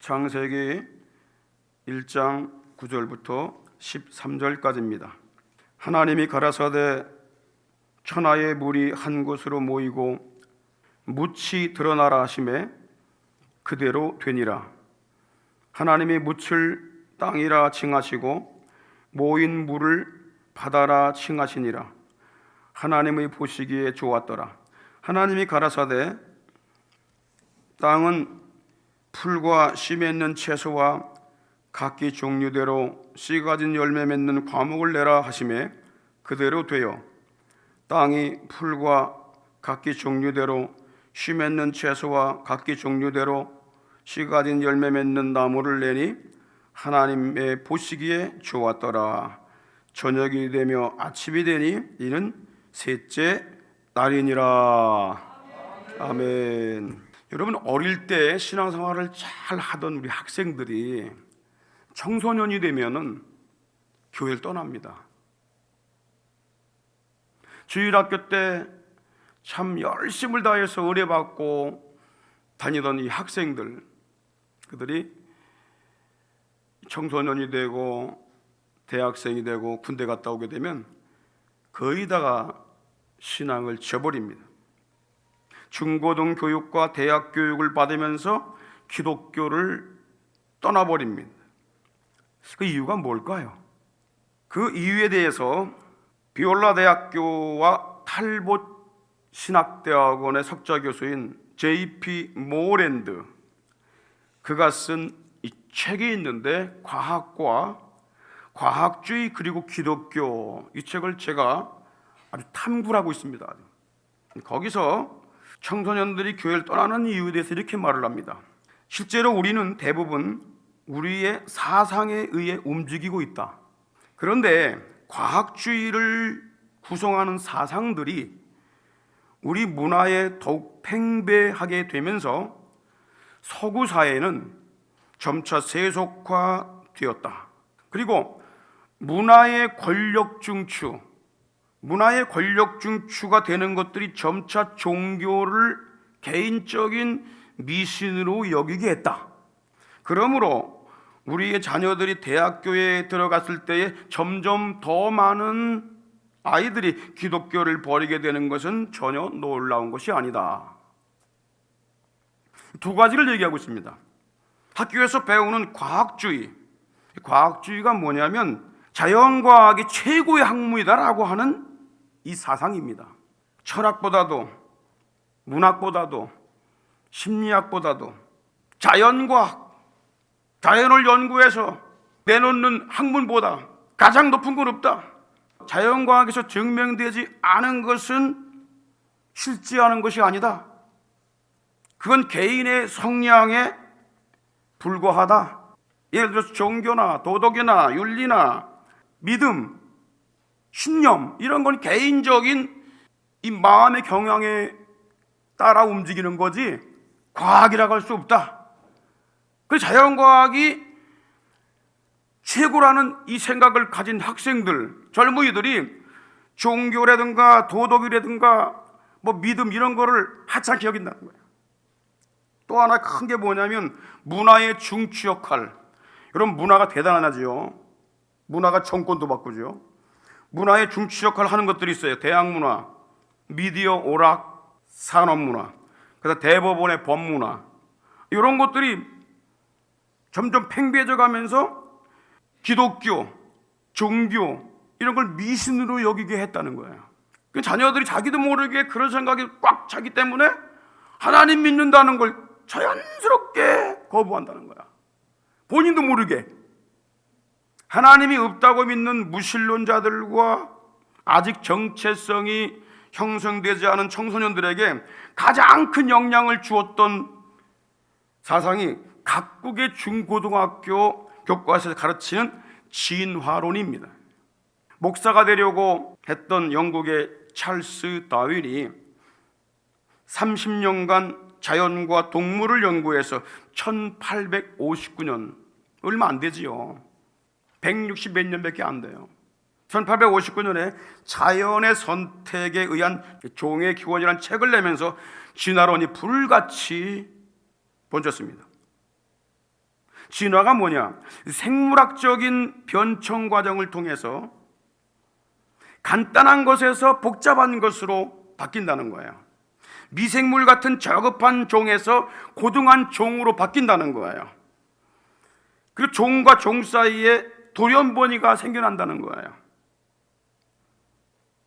창세기 1장 9절부터 13절까지입니다. 하나님이 가라사대 천하의 물이 한 곳으로 모이고 묻이 드러나라 하시매 그대로 되니라. 하나님이 묻을 땅이라 칭하시고 모인 물을 바다라 칭하시니라. 하나님의 보시기에 좋았더라. 하나님이 가라사대 땅은 풀과 씨 맺는 채소와 각기 종류대로 씨 가진 열매 맺는 과목을 내라 하시매 그대로 되어 땅이 풀과 각기 종류대로 씨 맺는 채소와 각기 종류대로 씨 가진 열매 맺는 나무를 내니 하나님의 보시기에 좋았더라. 저녁이 되며 아침이 되니 이는 셋째 날이니라. 아멘. 여러분, 어릴 때 신앙생활을 잘 하던 우리 학생들이 청소년이 되면은 교회를 떠납니다. 주일학교 때 참 열심을 다해서 의뢰받고 다니던 이 학생들, 그들이 청소년이 되고 대학생이 되고 군대 갔다 오게 되면 거의 다가 신앙을 저버립니다. 중고등 교육과 대학 교육을 받으면서 기독교를 떠나버립니다. 그 이유가 뭘까요? 그 이유에 대해서 비올라 대학교와 탈봇 신학대학원의 석좌 교수인 J.P. 모랜드, 그가 쓴 이 책이 있는데 과학과 과학주의 그리고 기독교, 이 책을 제가 아주 탐구를 하고 있습니다. 거기서 청소년들이 교회를 떠나는 이유에 대해서 이렇게 말을 합니다. 실제로 우리는 대부분 우리의 사상에 의해 움직이고 있다. 그런데 과학주의를 구성하는 사상들이 우리 문화에 더욱 팽배하게 되면서 서구 사회는 점차 세속화되었다. 그리고 문화의 권력 중추가 되는 것들이 점차 종교를 개인적인 미신으로 여기게 했다. 그러므로 우리의 자녀들이 대학교에 들어갔을 때에 점점 더 많은 아이들이 기독교를 버리게 되는 것은 전혀 놀라운 것이 아니다. 두 가지를 얘기하고 있습니다. 학교에서 배우는 과학주의가 뭐냐면 자연과학이 최고의 학문이다라고 하는 이 사상입니다. 철학보다도 문학보다도 심리학보다도 자연과학, 자연을 연구해서 내놓는 학문보다 가장 높은 건 없다. 자연과학에서 증명되지 않은 것은 실제하는 것이 아니다. 그건 개인의 성향에 불과하다. 예를 들어서 종교나 도덕이나 윤리나 믿음, 신념, 이런 건 개인적인 이 마음의 경향에 따라 움직이는 거지 과학이라고 할 수 없다. 그래서 자연과학이 최고라는 이 생각을 가진 학생들, 젊은이들이 종교라든가 도덕이라든가 믿음 이런 거를 하찮게 여긴다는 거예요. 또 하나 큰 게 뭐냐면 문화의 중추 역할. 여러분, 문화가 대단하죠. 문화가 정권도 바꾸죠. 문화의 중추 역할을 하는 것들이 있어요. 대학문화, 미디어 오락, 산업문화, 그다음 대법원의 법문화, 이런 것들이 점점 팽배해져 가면서 기독교, 종교 이런 걸 미신으로 여기게 했다는 거예요. 그 자녀들이 자기도 모르게 그런 생각이 꽉 차기 때문에 하나님 믿는다는 걸 자연스럽게 거부한다는 거야. 본인도 모르게. 하나님이 없다고 믿는 무신론자들과 아직 정체성이 형성되지 않은 청소년들에게 가장 큰 영향을 주었던 사상이 각국의 중고등학교 교과서에서 가르치는 진화론입니다. 목사가 되려고 했던 영국의 찰스 다윈이 30년간 자연과 동물을 연구해서 1859년, 얼마 안 되지요. 160 몇 년밖에 안 돼요. 1859년에 자연의 선택에 의한 종의 기원이라는 책을 내면서 진화론이 불같이 번졌습니다. 진화가 뭐냐? 생물학적인 변청 과정을 통해서 간단한 것에서 복잡한 것으로 바뀐다는 거예요. 미생물 같은 저급한 종에서 고등한 종으로 바뀐다는 거예요. 그리고 종과 종 사이에 돌연변이가 생겨난다는 거예요.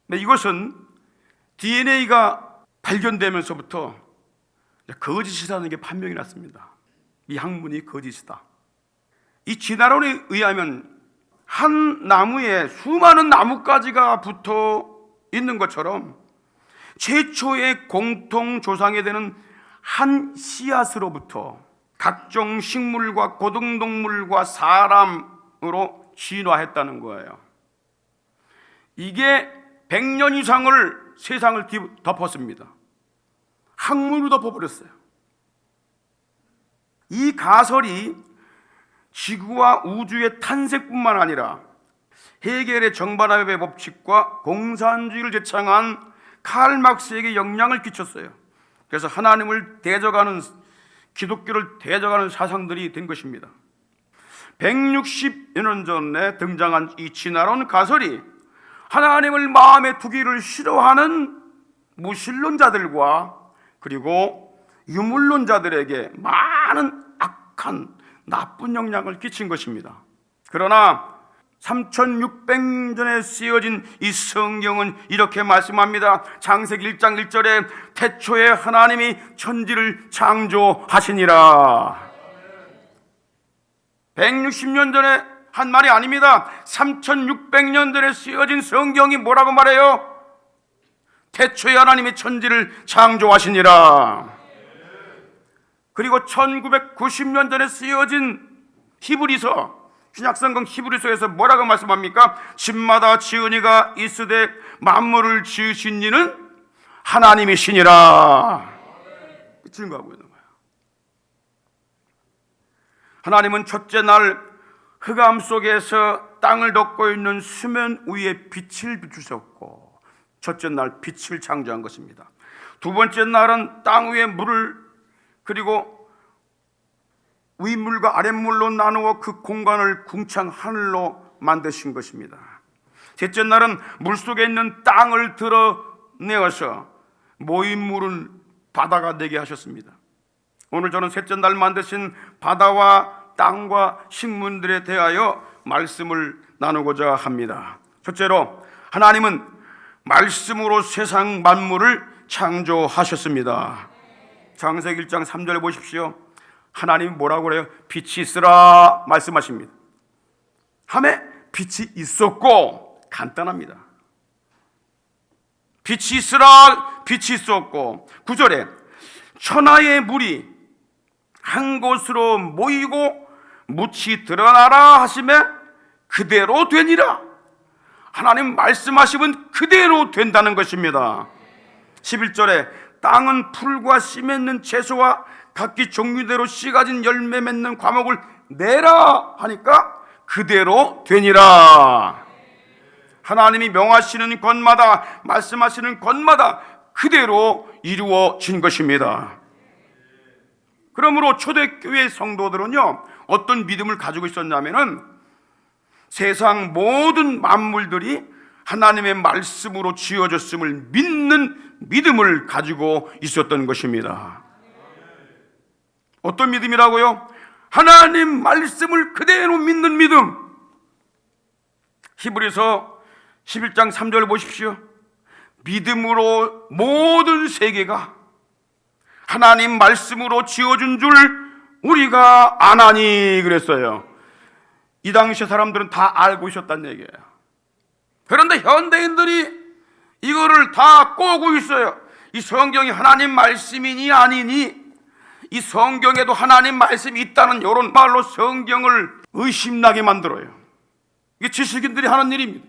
근데 이것은 DNA가 발견되면서부터 거짓이라는 게 판명이 났습니다. 이 학문이 거짓이다. 이 진화론에 의하면 한 나무에 수많은 나뭇가지가 붙어 있는 것처럼 최초의 공통 조상이 되는 한 씨앗으로부터 각종 식물과 고등동물과 사람으로 진화했다는 거예요. 이게 100년 이상을 세상을 덮었습니다. 학문으로 덮어버렸어요. 이 가설이 지구와 우주의 탄생뿐만 아니라 헤겔의 정반합의 법칙과 공산주의를 제창한 칼 막스에게 영향을 끼쳤어요. 그래서 하나님을 대적하는, 기독교를 대적하는 사상들이 된 것입니다. 160여 년 전에 등장한 이 진화론 가설이 하나님을 마음에 두기를 싫어하는 무신론자들과 그리고 유물론자들에게 많은 악한 나쁜 영향을 끼친 것입니다. 그러나 3600년에 쓰여진 이 성경은 이렇게 말씀합니다. 창세기 1장 1절에 태초에 하나님이 천지를 창조하시니라. 160년 전에 한 말이 아닙니다. 3600년 전에 쓰여진 성경이 뭐라고 말해요? 태초에 하나님이 천지를 창조하시니라. 그리고 1990년 전에 쓰여진 히브리서, 신약성경 히브리서에서 뭐라고 말씀합니까? 집마다 지은이가 있으되 만물을 지으신 이는 하나님이시니라. 증거하고 있는 거예요. 하나님은 첫째 날 흑암 속에서 땅을 덮고 있는 수면 위에 빛을 비추셨고 첫째 날 빛을 창조한 것입니다. 두 번째 날은 땅 위에 물을 그리고 윗물과 아랫물로 나누어 그 공간을 궁창 하늘로 만드신 것입니다. 셋째 날은 물속에 있는 땅을 드러내어서 모인 물은 바다가 되게 하셨습니다. 오늘 저는 셋째 날 만드신 바다와 땅과 식물들에 대하여 말씀을 나누고자 합니다. 첫째로 하나님은 말씀으로 세상 만물을 창조하셨습니다. 창세기 1장 3절에 보십시오. 하나님이 뭐라고 그래요? 빛이 있으라 말씀하십니다. 하매 빛이 있었고, 간단합니다. 빛이 있으라, 빛이 있었고, 9절에 천하의 물이 한 곳으로 모이고 묻이 드러나라 하시매 그대로 되니라. 하나님 말씀하시면 그대로 된다는 것입니다. 11절에 땅은 풀과 씨 맺는 채소와 각기 종류대로 씨 가진 열매 맺는 과목을 내라 하니까 그대로 되니라. 하나님이 명하시는 것마다, 말씀하시는 것마다 그대로 이루어진 것입니다. 그러므로 초대교회 성도들은요, 어떤 믿음을 가지고 있었냐면은 세상 모든 만물들이 하나님의 말씀으로 지어졌음을 믿는 믿음을 가지고 있었던 것입니다. 어떤 믿음이라고요? 하나님 말씀을 그대로 믿는 믿음. 히브리서 11장 3절 보십시오. 믿음으로 모든 세계가 하나님 말씀으로 지어준 줄 우리가 아나니 그랬어요. 이 당시에 사람들은 다 알고 있었다는 얘기예요. 그런데 현대인들이 이거를 다 꼬고 있어요. 이 성경이 하나님 말씀이니 아니니, 이 성경에도 하나님 말씀이 있다는 이런 말로 성경을 의심나게 만들어요. 이게 지식인들이 하는 일입니다.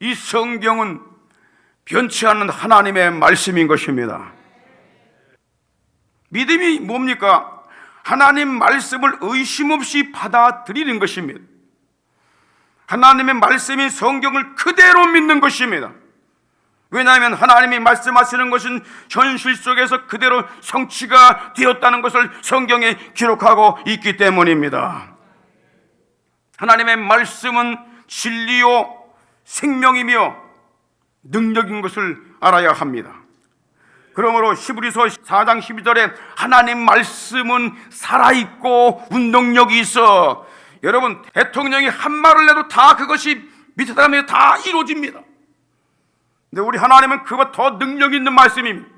이 성경은 변치 않는 하나님의 말씀인 것입니다. 믿음이 뭡니까? 하나님 말씀을 의심 없이 받아들이는 것입니다. 하나님의 말씀인 성경을 그대로 믿는 것입니다. 왜냐하면 하나님이 말씀하시는 것은 현실 속에서 그대로 성취가 되었다는 것을 성경에 기록하고 있기 때문입니다. 하나님의 말씀은 진리요 생명이며 능력인 것을 알아야 합니다. 그러므로 히브리서 4장 12절에 하나님 말씀은 살아있고 운동력이 있어, 여러분 대통령이 한 말을 해도 다 그것이 밑에 사람이 다 이루어집니다. 근데 우리 하나님은 그보다 더 능력 있는 말씀입니다.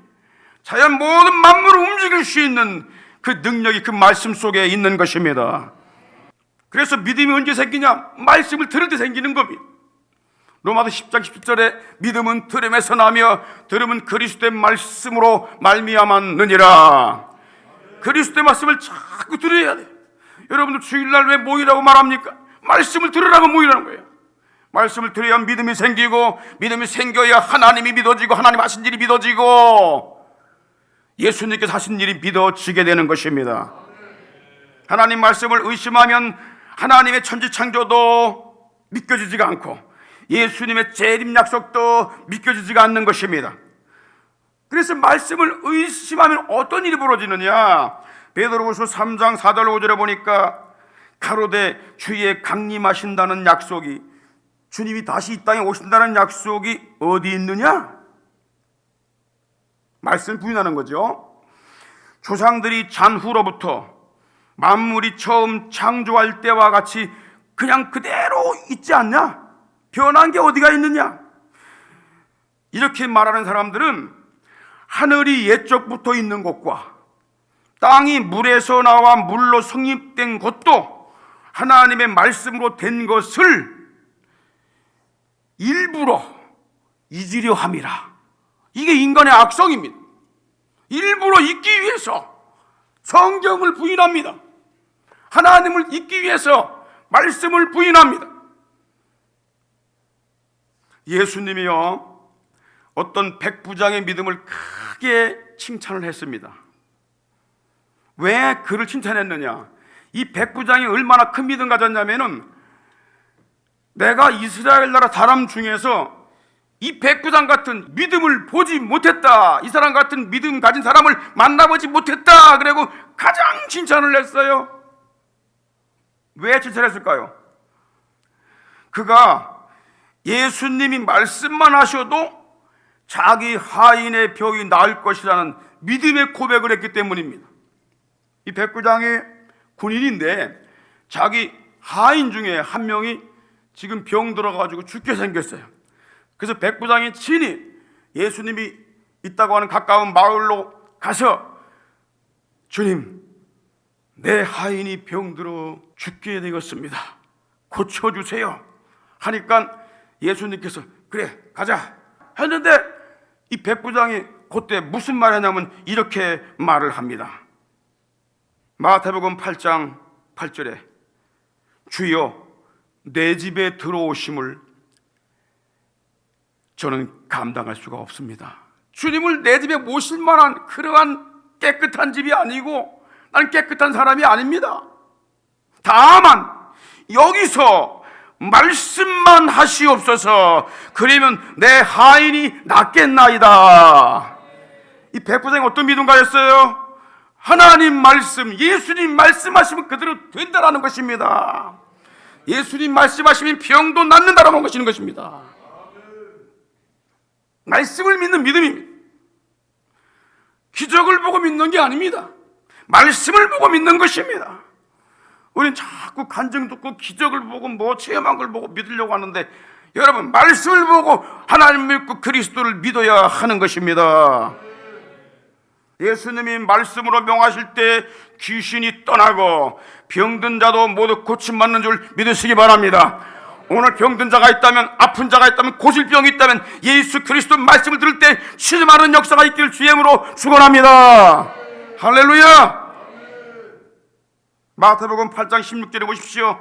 자연 모든 만물을 움직일 수 있는 그 능력이 그 말씀 속에 있는 것입니다. 그래서 믿음이 언제 생기냐? 말씀을 들을 때 생기는 겁니다. 로마서 10장 10절에 믿음은 들음에서 나며 들음은 그리스도의 말씀으로 말미암았느니라. 그리스도의 말씀을 자꾸 들어야 돼요. 여러분들 주일날 왜 모이라고 말합니까? 말씀을 들으라고 모이라는 거예요. 말씀을 들어야 믿음이 생기고, 믿음이 생겨야 하나님이 믿어지고, 하나님 하신 일이 믿어지고, 예수님께서 하신 일이 믿어지게 되는 것입니다. 하나님 말씀을 의심하면 하나님의 천지창조도 믿겨지지가 않고 예수님의 재림 약속도 믿겨지지가 않는 것입니다. 그래서 말씀을 의심하면 어떤 일이 벌어지느냐? 베드로후서 3장 4절 5절에 보니까 가로되 주의 강림하신다는 약속이, 주님이 다시 이 땅에 오신다는 약속이 어디 있느냐? 말씀 부인하는 거죠. 조상들이 잔후로부터 만물이 처음 창조할 때와 같이 그냥 그대로 있지 않냐? 변한 게 어디가 있느냐? 이렇게 말하는 사람들은 하늘이 옛적부터 있는 곳과 땅이 물에서 나와 물로 성립된 것도 하나님의 말씀으로 된 것을 일부러 잊으려 함이라. 이게 인간의 악성입니다. 일부러 잊기 위해서 성경을 부인합니다. 하나님을 잊기 위해서 말씀을 부인합니다. 예수님이요, 어떤 백부장의 믿음을 크게 칭찬을 했습니다. 왜 그를 칭찬했느냐? 이 백부장이 얼마나 큰 믿음 가졌냐면은, 내가 이스라엘 나라 사람 중에서 이 백부장 같은 믿음을 보지 못했다, 이 사람 같은 믿음 가진 사람을 만나보지 못했다, 그리고 가장 칭찬을 했어요. 왜 칭찬했을까요? 그가 예수님이 말씀만 하셔도 자기 하인의 병이 나을 것이라는 믿음의 고백을 했기 때문입니다. 이 백부장이 군인인데 자기 하인 중에 한 명이 지금 병 들어가지고 죽게 생겼어요. 그래서 백부장이 친히 예수님이 있다고 하는 가까운 마을로 가서, 주님, 내 하인이 병들어 죽게 되었습니다, 고쳐주세요 하니까 예수님께서 그래 가자 했는데, 이 백부장이 그때 무슨 말 하냐면 이렇게 말을 합니다. 마태복음 8장 8절에 주여 내 집에 들어오심을 저는 감당할 수가 없습니다. 주님을 내 집에 모실 만한 그러한 깨끗한 집이 아니고 나는 깨끗한 사람이 아닙니다. 다만 여기서 말씀만 하시옵소서, 그러면 내 하인이 낫겠나이다. 이 백부장이 어떤 믿음가였어요? 하나님 말씀, 예수님 말씀하시면 그대로 된다라는 것입니다. 예수님 말씀하시면 병도 낫는다라는 것입니다. 말씀을 믿는 믿음입니다. 기적을 보고 믿는 게 아닙니다. 말씀을 보고 믿는 것입니다. 우리는 자꾸 간증 듣고 기적을 보고 뭐 체험한 걸 보고 믿으려고 하는데, 여러분 말씀을 보고 하나님 믿고 그리스도를 믿어야 하는 것입니다. 예수님이 말씀으로 명하실 때 귀신이 떠나고 병든 자도 모두 고침받는 줄 믿으시기 바랍니다. 오늘 병든 자가 있다면, 아픈 자가 있다면, 고질 병이 있다면 예수 그리스도 말씀을 들을 때 치유하는 역사가 있기를 주의 이름으로 축원합니다. 할렐루야. 마태복음 8장 16절에 보십시오.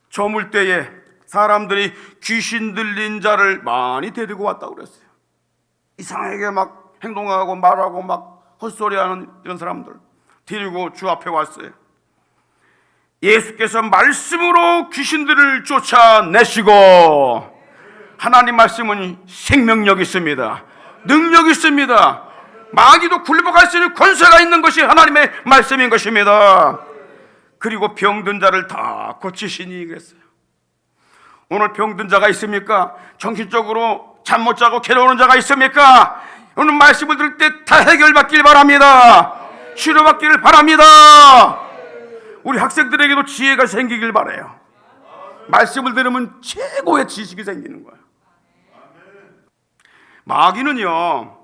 저물 때에 사람들이 귀신 들린 자를 많이 데리고 왔다고 그랬어요. 이상하게 막 행동하고 말하고 막 헛소리하는 이런 사람들 데리고 주 앞에 왔어요. 예수께서 말씀으로 귀신들을 쫓아내시고 하나님 말씀은 생명력이 있습니다. 능력이 있습니다. 마귀도 굴복할 수 있는 권세가 있는 것이 하나님의 말씀인 것입니다. 그리고 병든 자를 다 고치시니 그랬어요. 오늘 병든 자가 있습니까? 정신적으로 잠 못 자고 괴로운 자가 있습니까? 오늘 말씀을 들을 때 다 해결받길 바랍니다. 치료받기를 바랍니다. 우리 학생들에게도 지혜가 생기길 바라요. 말씀을 들으면 최고의 지식이 생기는 거예요. 마귀는요,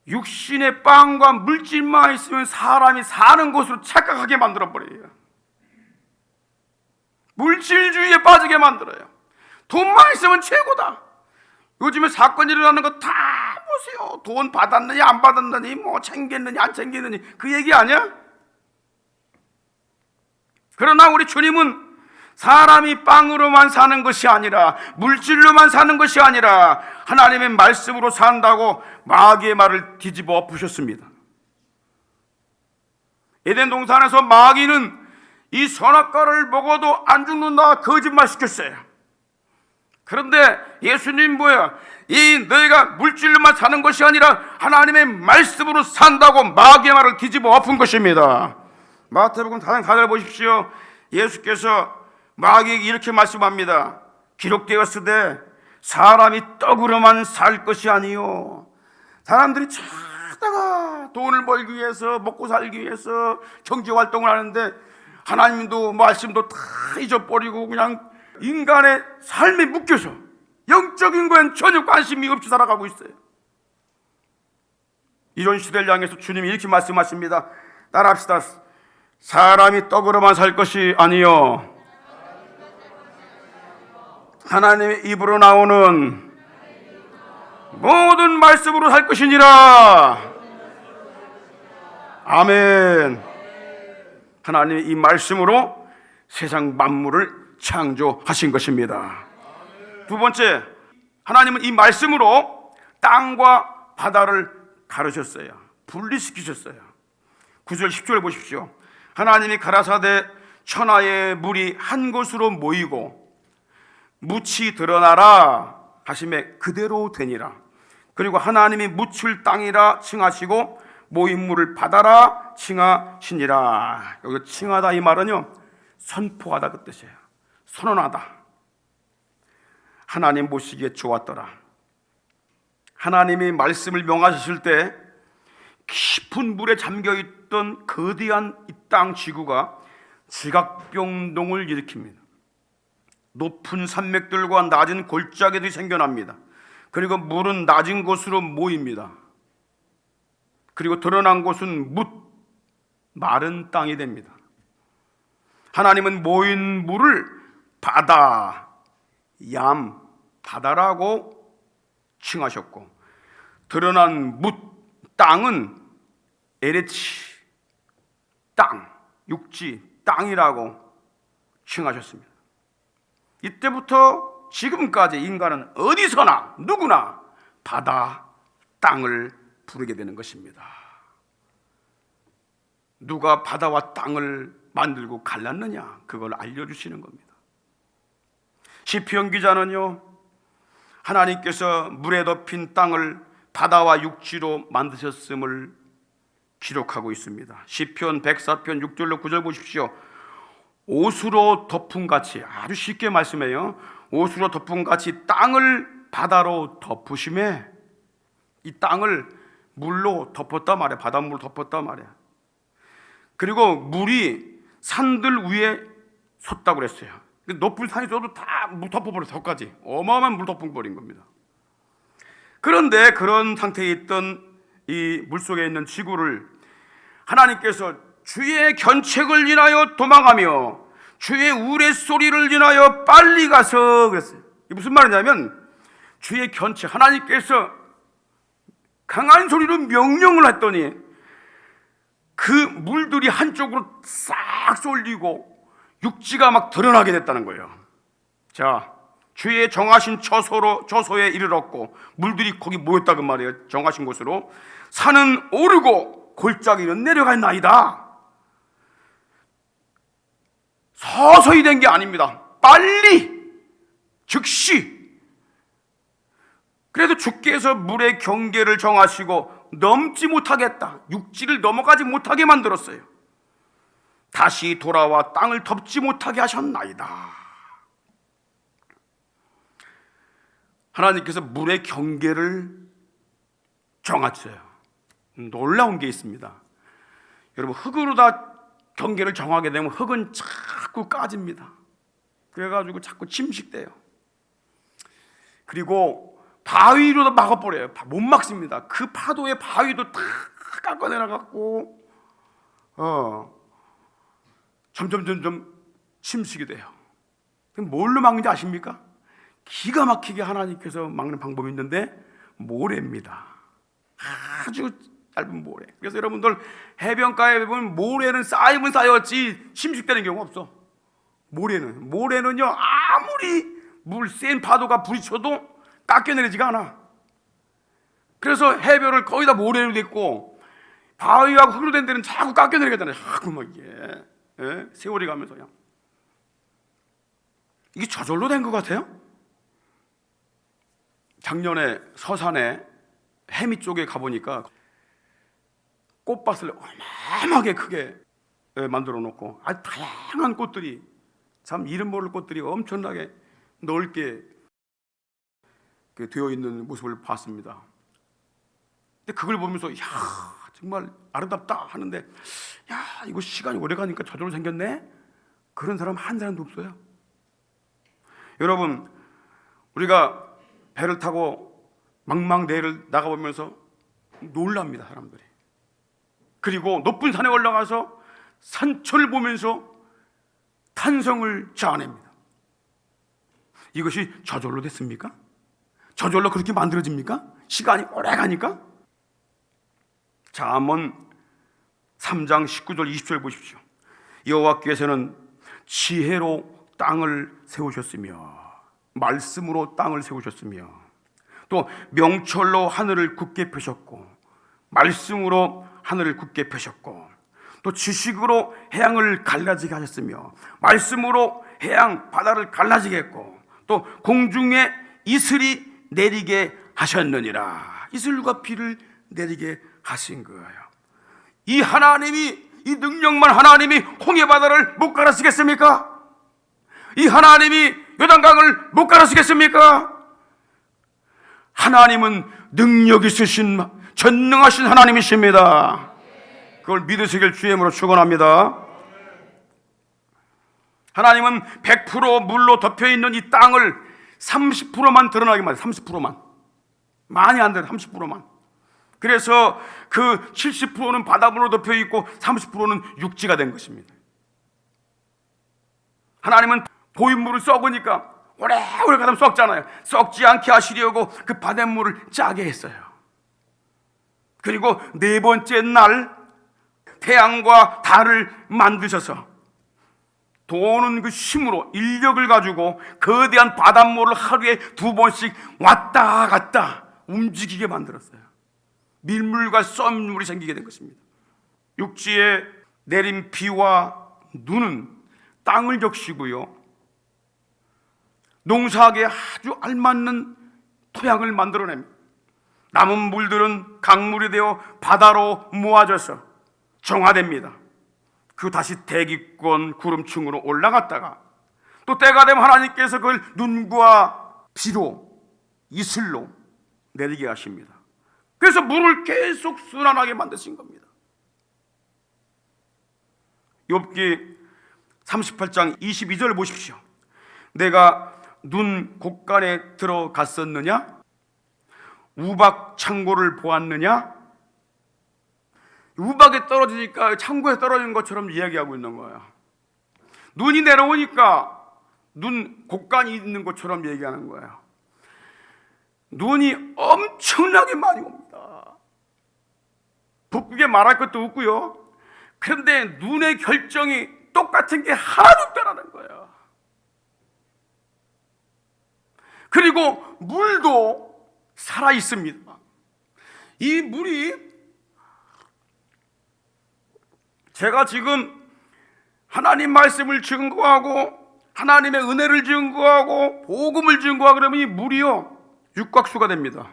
육신의 빵과 물질만 있으면 사람이 사는 것으로 착각하게 만들어버려요. 물질주의에 빠지게 만들어요. 돈만 있으면 최고다. 요즘에 사건이 일어나는 거 다 보세요. 돈 받았느니 안 받았느니, 뭐 챙겼느니 안 챙겼느니, 그 얘기 아니야? 그러나 우리 주님은 사람이 빵으로만 사는 것이 아니라, 물질로만 사는 것이 아니라 하나님의 말씀으로 산다고 마귀의 말을 뒤집어 엎으셨습니다. 에덴 동산에서 마귀는 이 선악과를 먹어도 안 죽는다 거짓말 시켰어요. 그런데 예수님 뭐야? 이 너희가 물질로만 사는 것이 아니라 하나님의 말씀으로 산다고 마귀의 말을 뒤집어 엎은 것입니다. 마태복음 4장 4절 보십시오. 예수께서 마귀에게 이렇게 말씀합니다. 기록되었으되 사람이 떡으로만 살 것이 아니요, 사람들이 찾다가 돈을 벌기 위해서, 먹고 살기 위해서 경제활동을 하는데 하나님도 말씀도 다 잊어버리고 그냥 인간의 삶에 묶여서 영적인 거엔 전혀 관심이 없이 살아가고 있어요. 이런 시대를 향해서 주님이 이렇게 말씀하십니다. 따라합시다. 사람이 떡으로만 살 것이 아니요, 하나님의 입으로 나오는 모든 말씀으로 살 것이니라. 아멘. 하나님의 이 말씀으로 세상 만물을 창조하신 것입니다. 두 번째, 하나님은 이 말씀으로 땅과 바다를 가르셨어요. 분리시키셨어요. 9절 10절 보십시오. 하나님이 가라사대 천하의 물이 한 곳으로 모이고 묻이 드러나라 하심에 그대로 되니라. 그리고 하나님이 묻을 땅이라 칭하시고 모인 물을 바다라 칭하시니라. 여기 칭하다 이 말은요, 선포하다 그 뜻이에요. 선언하다. 하나님 보시기에 좋았더라. 하나님이 말씀을 명하셨을 때 깊은 물에 잠겨있던 거대한 이 땅 지구가 지각변동을 일으킵니다. 높은 산맥들과 낮은 골짜기들이 생겨납니다. 그리고 물은 낮은 곳으로 모입니다. 그리고 드러난 곳은 마른 땅이 됩니다. 하나님은 모인 물을 바다, 바다라고 칭하셨고, 드러난 땅은 에레치, 땅, 육지, 땅이라고 칭하셨습니다. 이때부터 지금까지 인간은 어디서나 누구나 바다, 땅을 부르게 되는 것입니다. 누가 바다와 땅을 만들고 갈랐느냐, 그걸 알려주시는 겁니다. 시편 기자는요, 하나님께서 물에 덮인 땅을 바다와 육지로 만드셨음을 기록하고 있습니다. 시편 104편 6절로 9절 보십시오. 옷으로 덮은 같이, 아주 쉽게 말씀해요. 옷으로 덮은 같이 땅을 바다로 덮으심에, 이 땅을 물로 덮었단 말이에요. 바닷물로 덮었단 말이에요. 그리고 물이 산들 위에 섰다고 그랬어요. 높은 산이 쏟아도 다 물 덮어버려, 덕까지 어마어마한 물 덮어버린 겁니다. 그런데 그런 상태에 있던 이 물속에 있는 지구를 하나님께서 주의 견책을 인하여 도망하며 주의 우레소리를 인하여 빨리 가서 그랬어요. 이게 무슨 말이냐면, 주의 견책, 하나님께서 강한 소리로 명령을 했더니 그 물들이 한쪽으로 싹 쏠리고 육지가 막 드러나게 됐다는 거예요. 자, 주의 정하신 처소에 이르렀고 물들이 거기 모였다 그 말이에요. 정하신 곳으로. 산은 오르고 골짜기는 내려가나이다. 서서히 된 게 아닙니다. 빨리, 즉시 그래도 주께서 물의 경계를 정하시고 넘지 못하겠다, 육지를 넘어가지 못하게 만들었어요. 다시 돌아와 땅을 덮지 못하게 하셨나이다. 하나님께서 물의 경계를 정하셨어요. 놀라운 게 있습니다. 여러분, 흙으로 다 경계를 정하게 되면 흙은 자꾸 까집니다. 그래가지고 자꾸 침식돼요. 그리고 바위로도 막아버려요. 못 막습니다. 그 파도의 바위도 다 깎아내려갖고 점점 침식이 돼요. 그럼 뭘로 막는지 아십니까? 기가 막히게 하나님께서 막는 방법이 있는데 모래입니다. 아주 얇은 모래. 그래서 여러분들 해변가에 보면 모래는 쌓이면 쌓였지 침식되는 경우가 없어. 모래는요, 아무리 물 센 파도가 부딪혀도 깎여내리지가 않아. 그래서 해변을 거의 다 모래로 됐고 바위하고 흙으로 된 데는 자꾸 깎여내리겠다네. 자꾸 막 이게 세월이 가면서요. 이게 저절로 된 것 같아요. 작년에 서산에 해미 쪽에 가보니까 꽃밭을 어마어마하게 크게 만들어 놓고 아주 다양한 꽃들이, 참 이름 모를 꽃들이 엄청나게 넓게 되어 있는 모습을 봤습니다. 근데 그걸 보면서 야, 정말 아름답다 하는데, 야, 이거 시간이 오래 가니까 저절로 생겼네? 그런 사람 한 사람도 없어요. 여러분, 우리가 배를 타고 망망대해를 나가보면서 놀랍니다, 사람들이. 그리고 높은 산에 올라가서 산천을 보면서 탄성을 자아냅니다. 이것이 저절로 됐습니까? 저절로 그렇게 만들어집니까? 시간이 오래 가니까? 잠언 3장 19절 20절 보십시오. 여호와께서는 지혜로 땅을 세우셨으며 말씀으로 땅을 세우셨으며 또 명철로 하늘을 굳게 펴셨고 말씀으로 하늘을 굳게 펴셨고 또 지식으로 해양을 갈라지게 하셨으며 말씀으로 해양 바다를 갈라지게 했고 또 공중에 이슬이 내리게 하셨느니라. 이슬과 비를 내리게 하신 거예요. 이 하나님이, 이 능력만 하나님이 홍해 바다를 못 갈아쓰겠습니까? 이 하나님이 요단강을 못 갈아쓰겠습니까? 하나님은 능력 있으신 전능하신 하나님이십니다. 그걸 믿으시길 주의 이름으로 축원합니다. 하나님은 100% 물로 덮여있는 이 땅을 30%만 드러나게 만들어요. 30%만. 많이 안 돼요. 30%만. 그래서 그 70%는 바닷물로 덮여있고 30%는 육지가 된 것입니다. 하나님은 보인물을 썩으니까 오래오래 가다 썩잖아요. 썩지 않게 하시려고 그 바닷물을 짜게 했어요. 그리고 네 번째 날 태양과 달을 만드셔서 도는 그 힘으로 인력을 가지고 거대한 바닷물을 하루에 2번씩 왔다 갔다 움직이게 만들었어요. 밀물과 썰물이 생기게 된 것입니다. 육지에 내린 비와 눈은 땅을 적시고요, 농사하기에 아주 알맞는 토양을 만들어냅니다. 남은 물들은 강물이 되어 바다로 모아져서 정화됩니다. 그 다시 대기권 구름층으로 올라갔다가 또 때가 되면 하나님께서 그걸 눈과 비로 이슬로 내리게 하십니다. 그래서 물을 계속 순환하게 만드신 겁니다. 욥기 38장 22절 보십시오. 내가 눈 곳간에 들어갔었느냐? 우박 창고를 보았느냐? 우박에 떨어지니까 창고에 떨어진 것처럼 이야기하고 있는 거예요. 눈이 내려오니까 눈 곳간이 있는 것처럼 얘기하는 거예요. 눈이 엄청나게 많이 옵니다. 북극에 말할 것도 없고요. 그런데 눈의 결정이 똑같은 게 하나도 없다라는 거예요. 그리고 물도 살아 있습니다. 이 물이, 제가 지금 하나님 말씀을 증거하고 하나님의 은혜를 증거하고 복음을 증거하고 그러면 이 물이요, 육각수가 됩니다.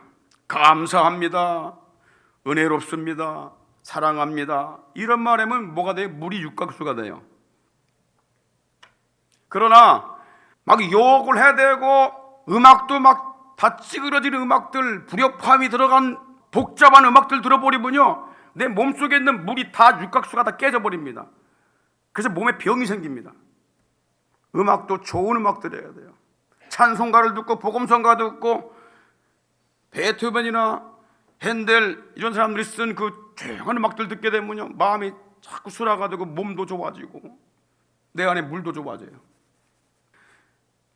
감사합니다, 은혜롭습니다, 사랑합니다, 이런 말하면 뭐가 돼요? 물이 육각수가 돼요. 그러나 막 욕을 해야 되고 음악도 막 다 찌그러지는 음악들, 불협화음이 들어간 복잡한 음악들 들어버리면요, 내 몸속에 있는 물이 다 육각수가 다 깨져버립니다. 그래서 몸에 병이 생깁니다. 음악도 좋은 음악들 해야 돼요. 찬송가를 듣고 복음성가 듣고 베토벤이나 핸델 이런 사람들이 쓴 그 조용한 음악들 듣게 되면요, 마음이 자꾸 수라가 되고 몸도 좋아지고 내 안에 물도 좋아져요.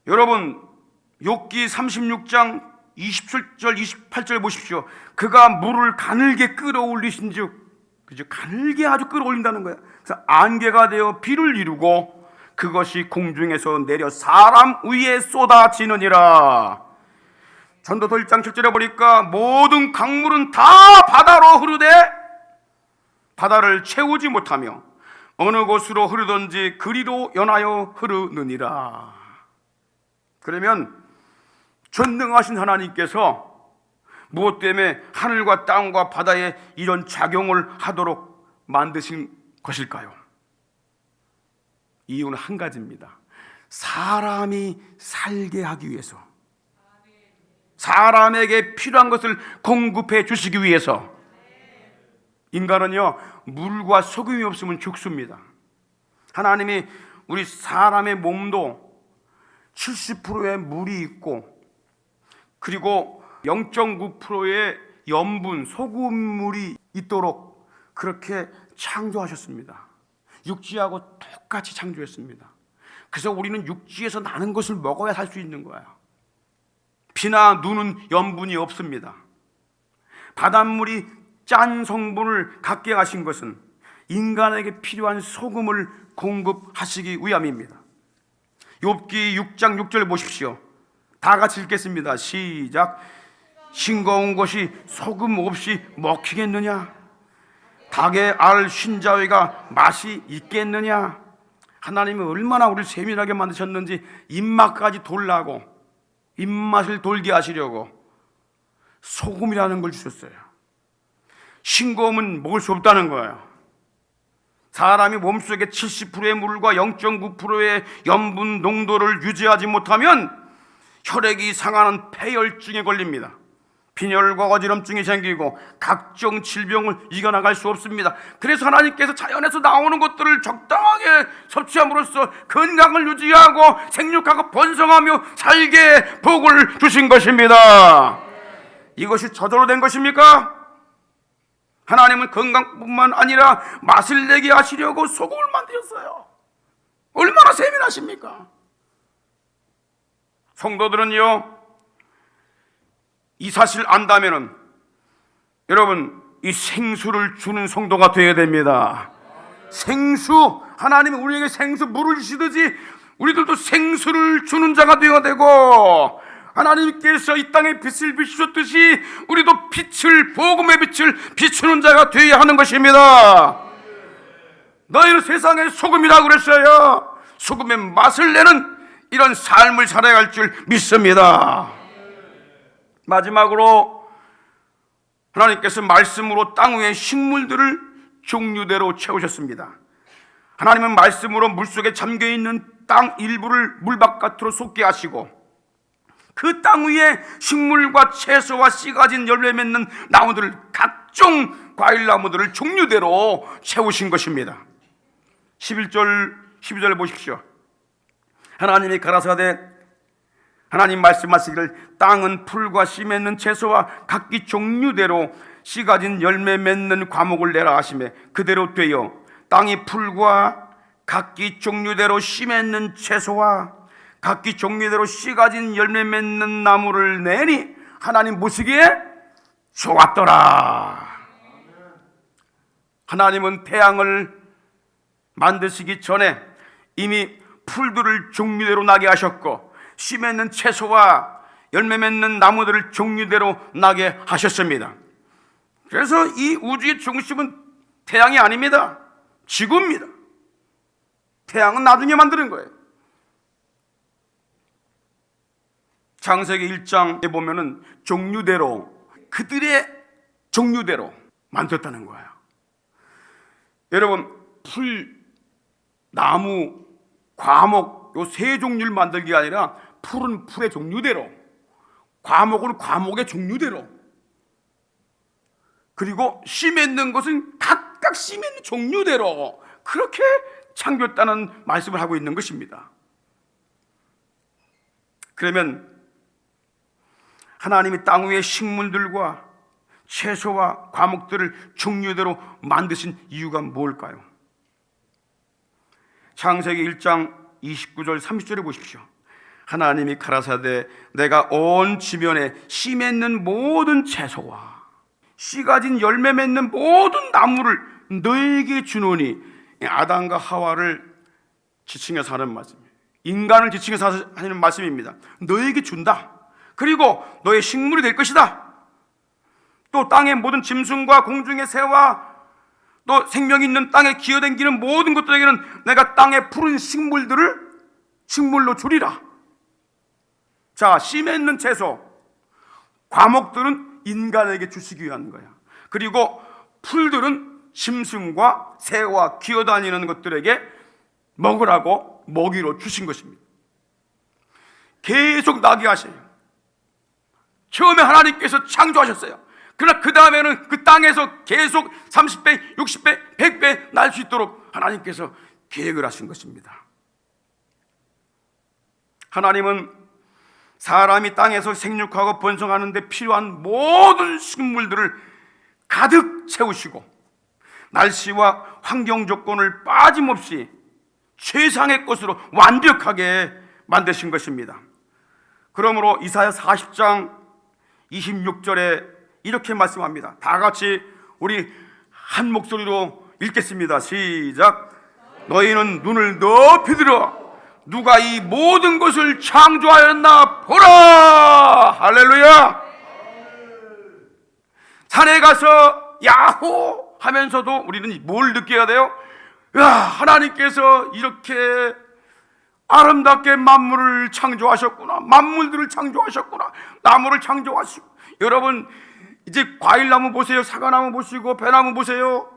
여러분, 욥기 36장 27절 28절 보십시오. 그가 물을 가늘게 끌어올리신즉, 그죠? 가늘게 아주 끌어올린다는 거야. 그래서 안개가 되어 비를 이루고 그것이 공중에서 내려 사람 위에 쏟아지느니라. 전도서 1장 7절에 보니까 모든 강물은 다 바다로 흐르되 바다를 채우지 못하며 어느 곳으로 흐르든지 그리로 연하여 흐르느니라. 그러면 전능하신 하나님께서 무엇 때문에 하늘과 땅과 바다에 이런 작용을 하도록 만드신 것일까요? 이유는 한 가지입니다. 사람이 살게 하기 위해서, 사람에게 필요한 것을 공급해 주시기 위해서. 인간은요, 물과 소금이 없으면 죽습니다. 하나님이 우리 사람의 몸도 70%의 물이 있고 그리고 0.9%의 염분, 소금물이 있도록 그렇게 창조하셨습니다. 육지하고 똑같이 창조했습니다. 그래서 우리는 육지에서 나는 것을 먹어야 살 수 있는 거예요. 비나 눈은 염분이 없습니다. 바닷물이 짠 성분을 갖게 하신 것은 인간에게 필요한 소금을 공급하시기 위함입니다. 욥기 6장 6절 보십시오. 다 같이 읽겠습니다. 시작. 싱거운 것이 소금 없이 먹히겠느냐? 닭의 알 쉰자위가 맛이 있겠느냐? 하나님이 얼마나 우리를 세밀하게 만드셨는지 입맛까지 돌라고, 입맛을 돌게 하시려고 소금이라는 걸 주셨어요. 싱거움은 먹을 수 없다는 거예요. 사람이 몸속에 70%의 물과 0.9%의 염분 농도를 유지하지 못하면 혈액이 상하는 폐혈증에 걸립니다. 빈혈과 어지럼증이 생기고 각종 질병을 이겨나갈 수 없습니다. 그래서 하나님께서 자연에서 나오는 것들을 적당하게 섭취함으로써 건강을 유지하고 생육하고 번성하며 살게 복을 주신 것입니다. 이것이 저절로 된 것입니까? 하나님은 건강뿐만 아니라 맛을 내게 하시려고 소금을 만드셨어요. 얼마나 세밀하십니까? 성도들은요, 이 사실 안다면은 여러분, 이 생수를 주는 성도가 되어야 됩니다. 생수, 하나님은 우리에게 생수 물을 주시듯이 우리들도 생수를 주는 자가 되어야 되고, 하나님께서 이 땅에 빛을 비추셨듯이 우리도 빛을, 복음의 빛을 비추는 자가 되어야 하는 것입니다. 너희는 세상의 소금이라고 그랬어요. 소금의 맛을 내는 이런 삶을 살아야 할 줄 믿습니다. 마지막으로 하나님께서 말씀으로 땅 위의 식물들을 종류대로 채우셨습니다. 하나님은 말씀으로 물속에 잠겨있는 땅 일부를 물 바깥으로 솟게 하시고 그 땅 위에 식물과 채소와 씨 가진 열매 맺는 나무들을, 각종 과일나무들을 종류대로 채우신 것입니다. 11절 12절을 보십시오. 하나님이 가라사대, 하나님 말씀하시기를 땅은 풀과 씨 맺는 채소와 각기 종류대로 씨 가진 열매 맺는 과목을 내라 하시매 그대로 되어 땅이 풀과 각기 종류대로 씨 맺는 채소와 각기 종류대로 씨 가진 열매 맺는 나무를 내니 하나님 보시기에 좋았더라. 하나님은 태양을 만드시기 전에 이미 풀들을 종류대로 나게 하셨고 씨 맺는 채소와 열매 맺는 나무들을 종류대로 나게 하셨습니다. 그래서 이 우주의 중심은 태양이 아닙니다. 지구입니다. 태양은 나중에 만드는 거예요. 창세기 1장에 보면은 종류대로, 그들의 종류대로 만들었다는 거예요. 여러분, 풀, 나무, 과목, 요 세 종류를 만들기가 아니라 풀은 풀의 종류대로, 과목은 과목의 종류대로, 그리고 씨 맺는 것은 각각 씨 맺는 종류대로 그렇게 창조했다는 말씀을 하고 있는 것입니다. 그러면 하나님이 땅 위의 식물들과 채소와 과목들을 종류대로 만드신 이유가 뭘까요? 창세기 1장 29절 30절에 보십시오. 하나님이 가라사대 내가 온 지면에 씨 맺는 모든 채소와 씨 가진 열매 맺는 모든 나무를 너에게 주노니, 아담과 하와를 지칭해서 하는 말씀입니다. 인간을 지칭해서 하는 말씀입니다. 너에게 준다. 그리고 너의 식물이 될 것이다. 또 땅의 모든 짐승과 공중의 새와 또 생명 있는 땅에 기어다니는 모든 것들에게는 내가 땅의 푸른 식물들을 식물로 주리라. 자, 씨 맺는 채소, 과목들은 인간에게 주시기 위한 거야. 그리고 풀들은 짐승과 새와 기어다니는 것들에게 먹으라고 먹이로 주신 것입니다. 계속 나게 하셔요. 처음에 하나님께서 창조하셨어요. 그러나 그 다음에는 그 땅에서 계속 30배, 60배, 100배 날 수 있도록 하나님께서 계획을 하신 것입니다. 하나님은 사람이 땅에서 생육하고 번성하는 데 필요한 모든 식물들을 가득 채우시고 날씨와 환경 조건을 빠짐없이 최상의 것으로 완벽하게 만드신 것입니다. 그러므로 이사야 40장 26절에 이렇게 말씀합니다. 다 같이 우리 한 목소리로 읽겠습니다. 시작. 너희는 눈을 높이 들어 누가 이 모든 것을 창조하였나 보라. 할렐루야. 산에 가서 야호 하면서도 우리는 뭘 느껴야 돼요? 야, 하나님께서 이렇게 아름답게 만물을 창조하셨구나. 만물들을 창조하셨구나. 나무를 창조하시고. 여러분, 이제 과일나무 보세요. 사과나무 보시고 배나무 보세요.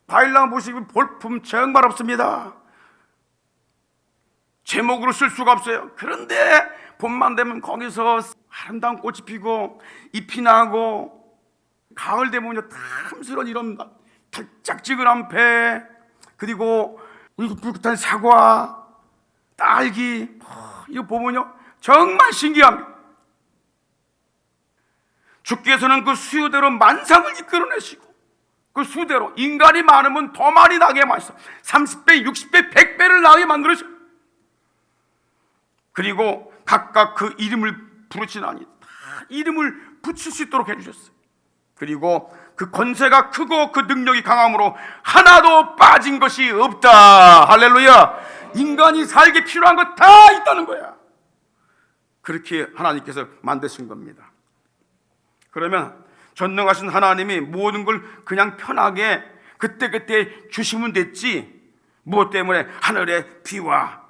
과일나무 보시면 볼품 정말 없습니다. 제목으로 쓸 수가 없어요. 그런데 봄만 되면 거기서 아름다운 꽃이 피고 잎이 나고, 가을 되면 탐스러운 이런 달짝지근한 배, 그리고 울긋불긋한 사과, 딸기, 이거 보면요 정말 신기합니다. 주께서는 그 수요대로 만상을 이끌어내시고 그 수대로 인간이 많으면 더 많이 나게 마셔 30배, 60배, 100배를 나게 만들으셔. 그리고 각각 그 이름을 부르시나니 다 이름을 붙일 수 있도록 해주셨어요. 그리고 그 권세가 크고 그 능력이 강함으로 하나도 빠진 것이 없다. 할렐루야. 인간이 살기 필요한 것 다 있다는 거야. 그렇게 하나님께서 만드신 겁니다. 그러면 전능하신 하나님이 모든 걸 그냥 편하게 그때그때 주시면 됐지, 무엇 때문에 하늘의 비와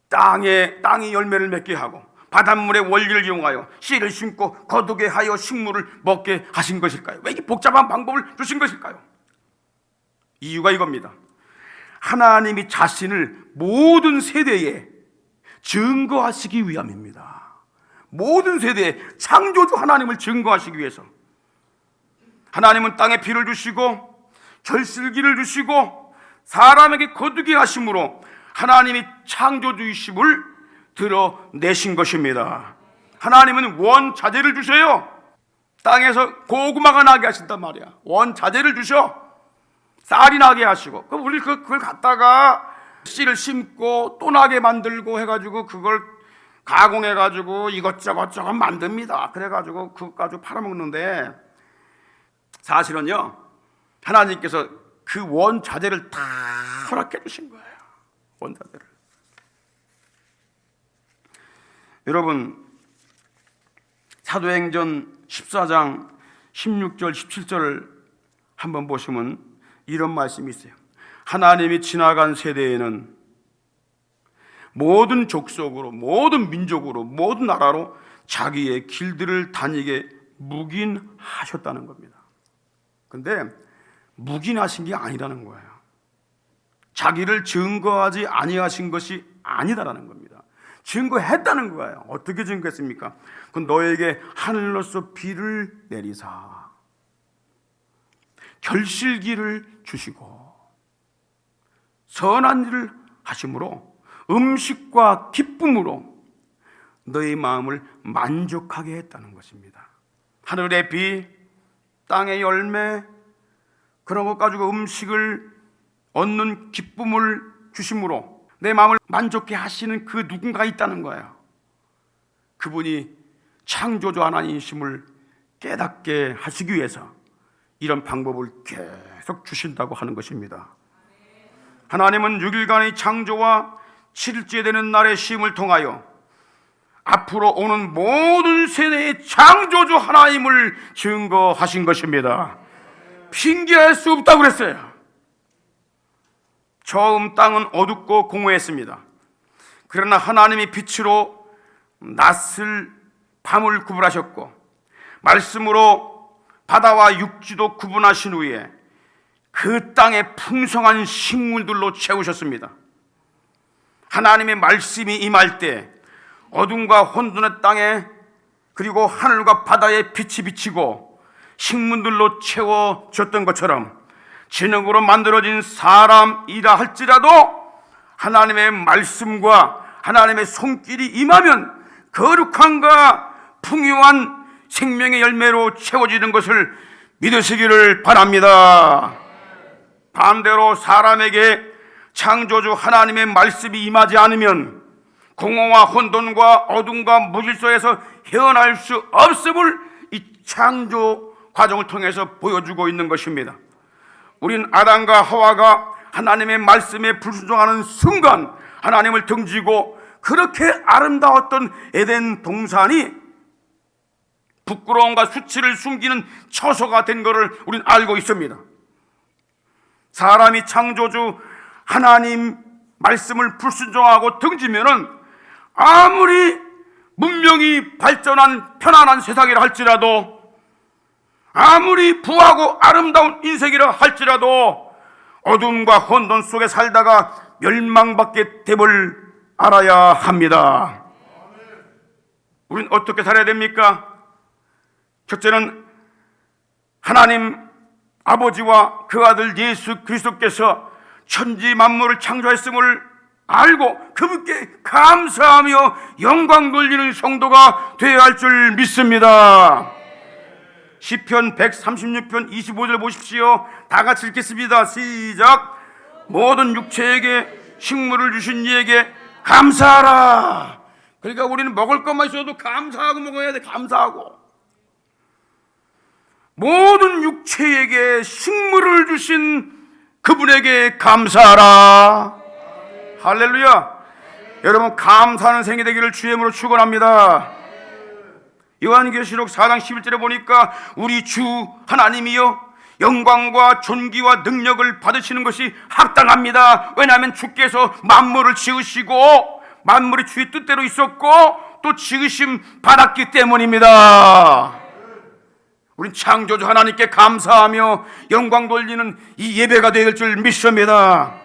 땅이 열매를 맺게 하고 바닷물의 원리를 이용하여 씨를 심고 거두게 하여 식물을 먹게 하신 것일까요? 왜 이렇게 복잡한 방법을 주신 것일까요? 이유가 이겁니다. 하나님이 자신을 모든 세대에 증거하시기 위함입니다. 모든 세대에 창조주 하나님을 증거하시기 위해서 하나님은 땅에 비를 주시고 결실기를 주시고 사람에게 거두게 하심으로 하나님이 창조주이심을 드러내신 것입니다. 하나님은 원자재를 주셔요. 땅에서 고구마가 나게 하신단 말이야. 원자재를 주셔. 쌀이 나게 하시고, 그럼 우리 그걸 갖다가 씨를 심고 또 나게 만들고 해가지고 그걸 가공해가지고 이것저것 만듭니다. 그래가지고 그것 가지고 팔아먹는데, 사실은요 하나님께서 그 원자재를 다 허락해 주신 거예요. 원자재를. 여러분, 사도행전 14장 16절 17절을 한번 보시면 이런 말씀이 있어요. 하나님이 지나간 세대에는 모든 족속으로, 모든 민족으로, 모든 나라로 자기의 길들을 다니게 묵인하셨다는 겁니다. 근데 묵인하신 게 아니라는 거예요. 자기를 증거하지 아니하신 것이 아니다라는 겁니다. 증거했다는 거예요. 어떻게 증거했습니까? 그 너에게 하늘로서 비를 내리사 결실기를 주시고 선한 일을 하심으로 음식과 기쁨으로 너의 마음을 만족하게 했다는 것입니다. 하늘의 비, 땅의 열매, 그런 것 가지고 음식을 얻는 기쁨을 주심으로 내 마음을 만족해 하시는 그 누군가 있다는 거예요. 그분이 창조주 하나님이심을 깨닫게 하시기 위해서 이런 방법을 계속 주신다고 하는 것입니다. 하나님은 6일간의 창조와 7일째 되는 날의 쉼을 통하여 앞으로 오는 모든 세대의 창조주 하나님을 증거하신 것입니다. 핑계할 수 없다고 그랬어요. 처음 땅은 어둡고 공허했습니다. 그러나 하나님이 빛으로 낮을 밤을 구분하셨고 말씀으로 바다와 육지도 구분하신 후에 그 땅에 풍성한 식물들로 채우셨습니다. 하나님의 말씀이 임할 때 어둠과 혼돈의 땅에 그리고 하늘과 바다에 빛이 비치고 식물들로 채워졌던 것처럼 진흙으로 만들어진 사람이라 할지라도 하나님의 말씀과 하나님의 손길이 임하면 거룩함과 풍요한 생명의 열매로 채워지는 것을 믿으시기를 바랍니다. 반대로 사람에게 창조주 하나님의 말씀이 임하지 않으면 공허와 혼돈과 어둠과 무질서에서 헤어날 수 없음을 이 창조 과정을 통해서 보여주고 있는 것입니다. 우린 아담과 하와가 하나님의 말씀에 불순종하는 순간 하나님을 등지고 그렇게 아름다웠던 에덴 동산이 부끄러움과 수치를 숨기는 처소가 된 것을 우린 알고 있습니다. 사람이 창조주 하나님 말씀을 불순종하고 등지면은 아무리 문명이 발전한 편안한 세상이라 할지라도 아무리 부하고 아름다운 인생이라 할지라도 어둠과 혼돈 속에 살다가 멸망받게 됨을 알아야 합니다. 우린 어떻게 살아야 됩니까? 첫째는 하나님 아버지와 그 아들 예수 그리스도께서 천지 만물을 창조했음을 알고 그분께 감사하며 영광 돌리는 성도가 되어야 할 줄 믿습니다. 시편 136편 25절 보십시오. 다 같이 읽겠습니다. 시작. 모든 육체에게 식물을 주신 이에게 감사하라. 그러니까 우리는 먹을 것만 있어도 감사하고 먹어야 돼. 감사하고. 모든 육체에게 식물을 주신 그분에게 감사하라. 할렐루야. 여러분 감사하는 생이 되기를 주의 이름으로 축원합니다. 요한계시록 4장 11절에 보니까 우리 주 하나님이여 영광과 존귀와 능력을 받으시는 것이 합당합니다. 왜냐하면 주께서 만물을 지으시고 만물이 주의 뜻대로 있었고 또 지으심 받았기 때문입니다. 우린 창조주 하나님께 감사하며 영광 돌리는 이 예배가 될 줄 믿습니다.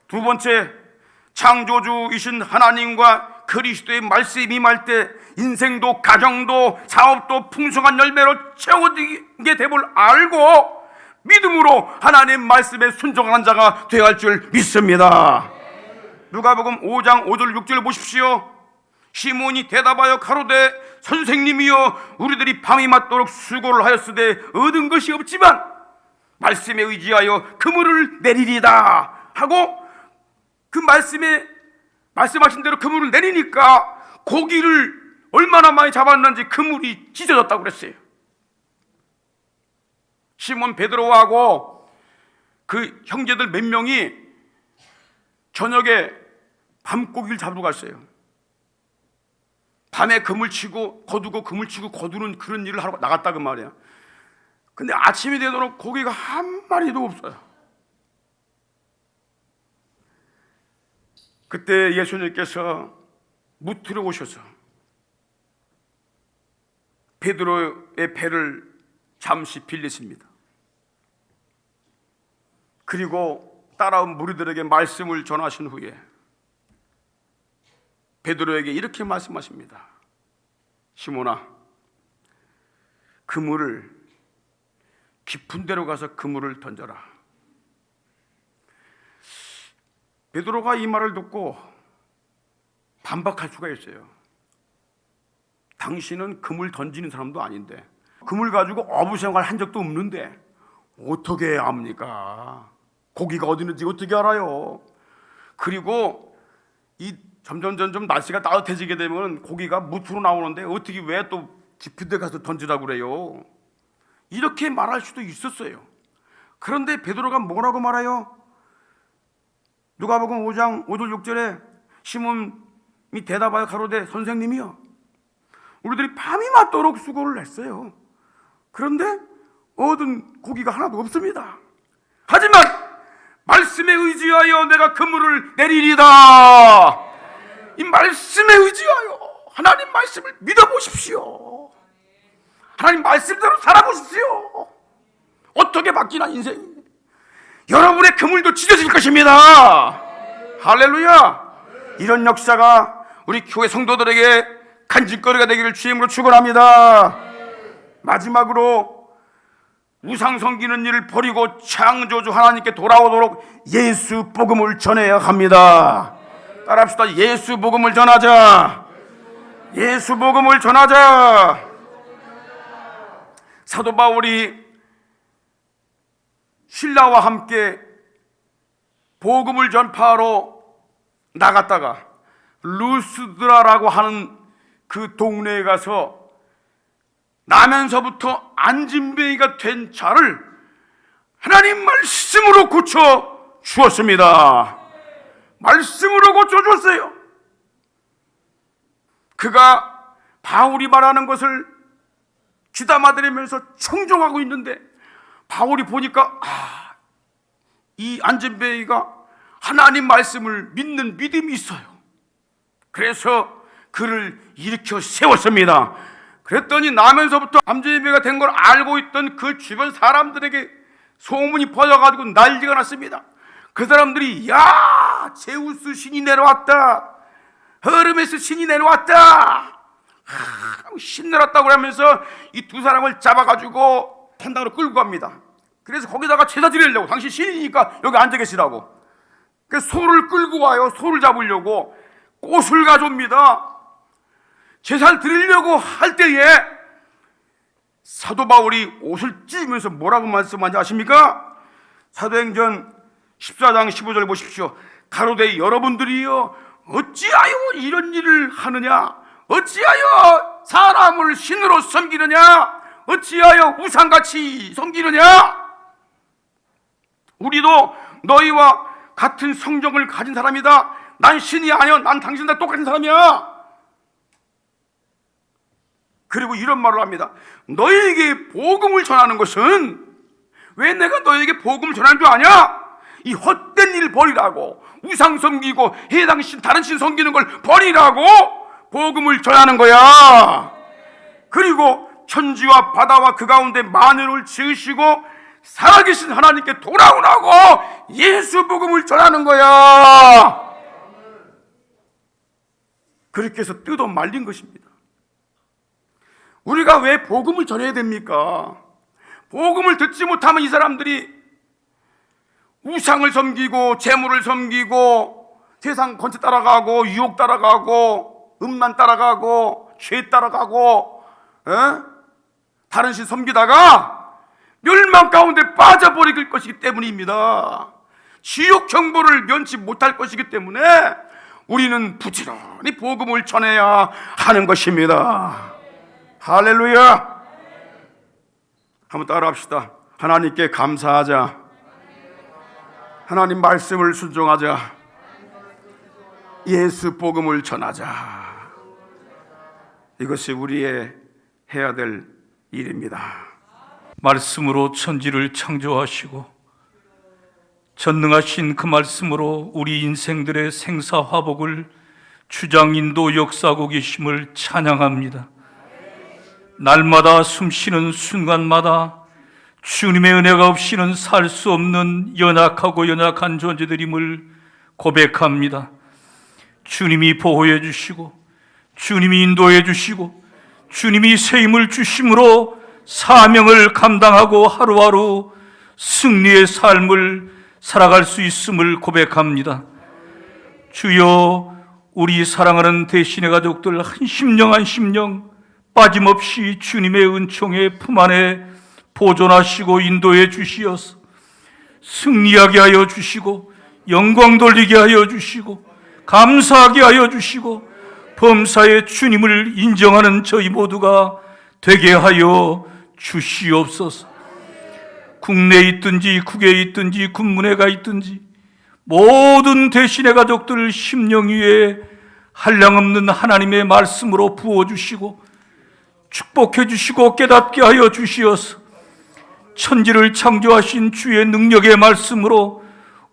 두 번째, 창조주이신 하나님과 그리스도의 말씀이 임할 때 인생도 가정도 사업도 풍성한 열매로 채워지게 됨을 알고 믿음으로 하나님 말씀에 순종하는 자가 되어야 할 줄 믿습니다. 누가복음 5장 5절 6절 보십시오. 시몬이 대답하여 가로되 선생님이여 우리들이 밤이 맞도록 수고를 하였으되 얻은 것이 없지만 말씀에 의지하여 그물을 내리리다 하고 그 말씀에 말씀하신 대로 그물을 내리니까 고기를 얼마나 많이 잡았는지 그물이 찢어졌다고 그랬어요. 시몬 베드로하고 그 형제들 몇 명이 저녁에 밤고기를 잡으러 갔어요. 밤에 그물 치고 거두고 그물 치고 거두는 그런 일을 하러 나갔다 그 말이야. 근데 아침이 되도록 고기가 한 마리도 없어요. 그때 예수님께서 무트로 오셔서 베드로의 배를 잠시 빌리십니다. 그리고 따라온 무리들에게 말씀을 전하신 후에 베드로에게 이렇게 말씀하십니다. 시몬아, 그물을 깊은 데로 가서 그물을 던져라. 베드로가 이 말을 듣고 반박할 수가 있어요. 당신은 그물 던지는 사람도 아닌데, 그물 가지고 어부 생활 한 적도 없는데 어떻게 압니까? 고기가 어디 있는지 어떻게 알아요? 그리고 이 점점 날씨가 따뜻해지게 되면 고기가 무트로 나오는데 어떻게 왜 또 깊은 데 가서 던지라고 그래요? 이렇게 말할 수도 있었어요. 그런데 베드로가 뭐라고 말해요? 누가복음 5장 5절 6절에 시몬이 대답하여 가로되 선생님이여, 우리들이 밤이 맞도록 수고를 했어요. 그런데 얻은 고기가 하나도 없습니다. 하지만 말씀에 의지하여 내가 그물을 내리리다. 이 말씀에 의지하여 하나님 말씀을 믿어보십시오. 하나님 말씀대로 살아보십시오. 어떻게 바뀌나 인생이. 여러분의 그물도 찢어질 것입니다. 할렐루야. 이런 역사가 우리 교회 성도들에게 간직거리가 되기를 주임으로 축원합니다. 마지막으로 우상 섬기는 일을 버리고 창조주 하나님께 돌아오도록 예수 복음을 전해야 합니다. 따라합시다. 예수 복음을 전하자. 예수 복음을 전하자. 사도 바울이 신라와 함께 복음을 전파하러 나갔다가 루스드라라고 하는 그 동네에 가서 나면서부터 안진뱅이가 된 자를 하나님 말씀으로 고쳐 주었습니다. 말씀으로 고쳐 주었어요. 그가 바울이 말하는 것을 귀담아들으면서 청종하고 있는데 바울이 보니까 이 안진뱅이가 하나님 말씀을 믿는 믿음이 있어요. 그래서 그를 일으켜 세웠습니다. 그랬더니 나면서부터 안진뱅이가 된 걸 알고 있던 그 주변 사람들에게 소문이 퍼져가지고 난리가 났습니다. 그 사람들이 야, 제우스 신이 내려왔다, 헤르메스 신이 내려왔다, 신내렸다고 하면서 이 두 사람을 잡아가지고 텐당으로 끌고 갑니다. 그래서 거기다가 제사 드리려고, 당신 신이니까 여기 앉아 계시라고. 그래서 소를 끌고 와요. 소를 잡으려고 꽃을 가져옵니다. 제사를 드리려고 할 때에 사도 바울이 옷을 찢으면서 뭐라고 말씀하는지 아십니까? 사도행전 14장 15절 보십시오. 가로되 여러분들이여 어찌하여 이런 일을 하느냐? 어찌하여 사람을 신으로 섬기느냐? 어찌하여 우상같이 섬기느냐? 우리도 너희와 같은 성정을 가진 사람이다. 난 신이 아니야. 난 당신과 똑같은 사람이야. 그리고 이런 말을 합니다. 너희에게 복음을 전하는 것은, 왜 내가 너희에게 복음을 전하는 줄 아냐? 이 헛된 일 버리라고, 우상 섬기고 해당 신 다른 신 섬기는 걸 버리라고 복음을 전하는 거야. 그리고 천지와 바다와 그 가운데 만유를 지으시고 살아계신 하나님께 돌아오라고 예수 복음을 전하는 거야. 그렇게 해서 뜯어 말린 것입니다. 우리가 왜 복음을 전해야 됩니까? 복음을 듣지 못하면 이 사람들이 우상을 섬기고 재물을 섬기고 세상 권세 따라가고 유혹 따라가고 음란 따라가고 죄 따라가고 다른 신 섬기다가 멸망 가운데 빠져버릴 것이기 때문입니다. 지옥 경보를 면치 못할 것이기 때문에 우리는 부지런히 복음을 전해야 하는 것입니다. 할렐루야. 한번 따라합시다. 하나님께 감사하자. 하나님 말씀을 순종하자. 예수 복음을 전하자. 이것이 우리의 해야 될 일입니다. 말씀으로 천지를 창조하시고 전능하신 그 말씀으로 우리 인생들의 생사화복을 주장 인도 역사하고 계심을 찬양합니다. 날마다 숨쉬는 순간마다 주님의 은혜가 없이는 살 수 없는 연약하고 연약한 존재들임을 고백합니다. 주님이 보호해 주시고 주님이 인도해 주시고 주님이 새 힘을 주심으로 사명을 감당하고 하루하루 승리의 삶을 살아갈 수 있음을 고백합니다. 주여, 우리 사랑하는 대신의 가족들 한 심령 한 심령 빠짐없이 주님의 은총의 품 안에 보존하시고 인도해 주시어서 승리하게 하여 주시고 영광 돌리게 하여 주시고 감사하게 하여 주시고 범사에 주님을 인정하는 저희 모두가 되게 하여 주시옵소서. 국내에 있든지 국외에 있든지 군문에 가 있든지 모든 대신의 가족들 심령 위에 한량없는 하나님의 말씀으로 부어주시고 축복해 주시고 깨닫게 하여 주시어서 천지를 창조하신 주의 능력의 말씀으로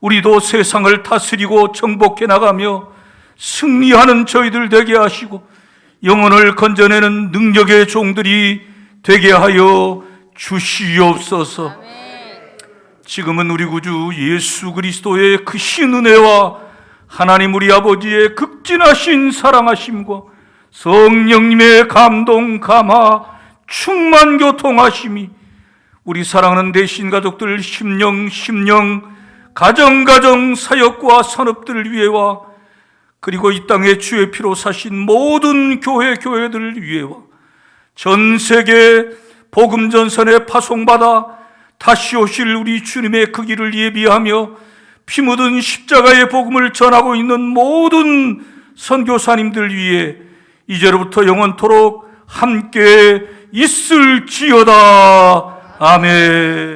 우리도 세상을 다스리고 정복해 나가며 승리하는 저희들 되게 하시고 영혼을 건져내는 능력의 종들이 되게 하여 주시옵소서. 지금은 우리 구주 예수 그리스도의 크신 은혜와 하나님 우리 아버지의 극진하신 사랑하심과 성령님의 감동 감화 충만 교통하심이 우리 사랑하는 대신 가족들 심령 가정 사역과 산업들을 위해와 그리고 이 땅에 주의 피로 사신 모든 교회들을 위해와 전 세계 복음 전선에 파송받아 다시 오실 우리 주님의 그 길을 예비하며 피 묻은 십자가의 복음을 전하고 있는 모든 선교사님들 위해 이제로부터 영원토록 함께 있을지어다. 아멘.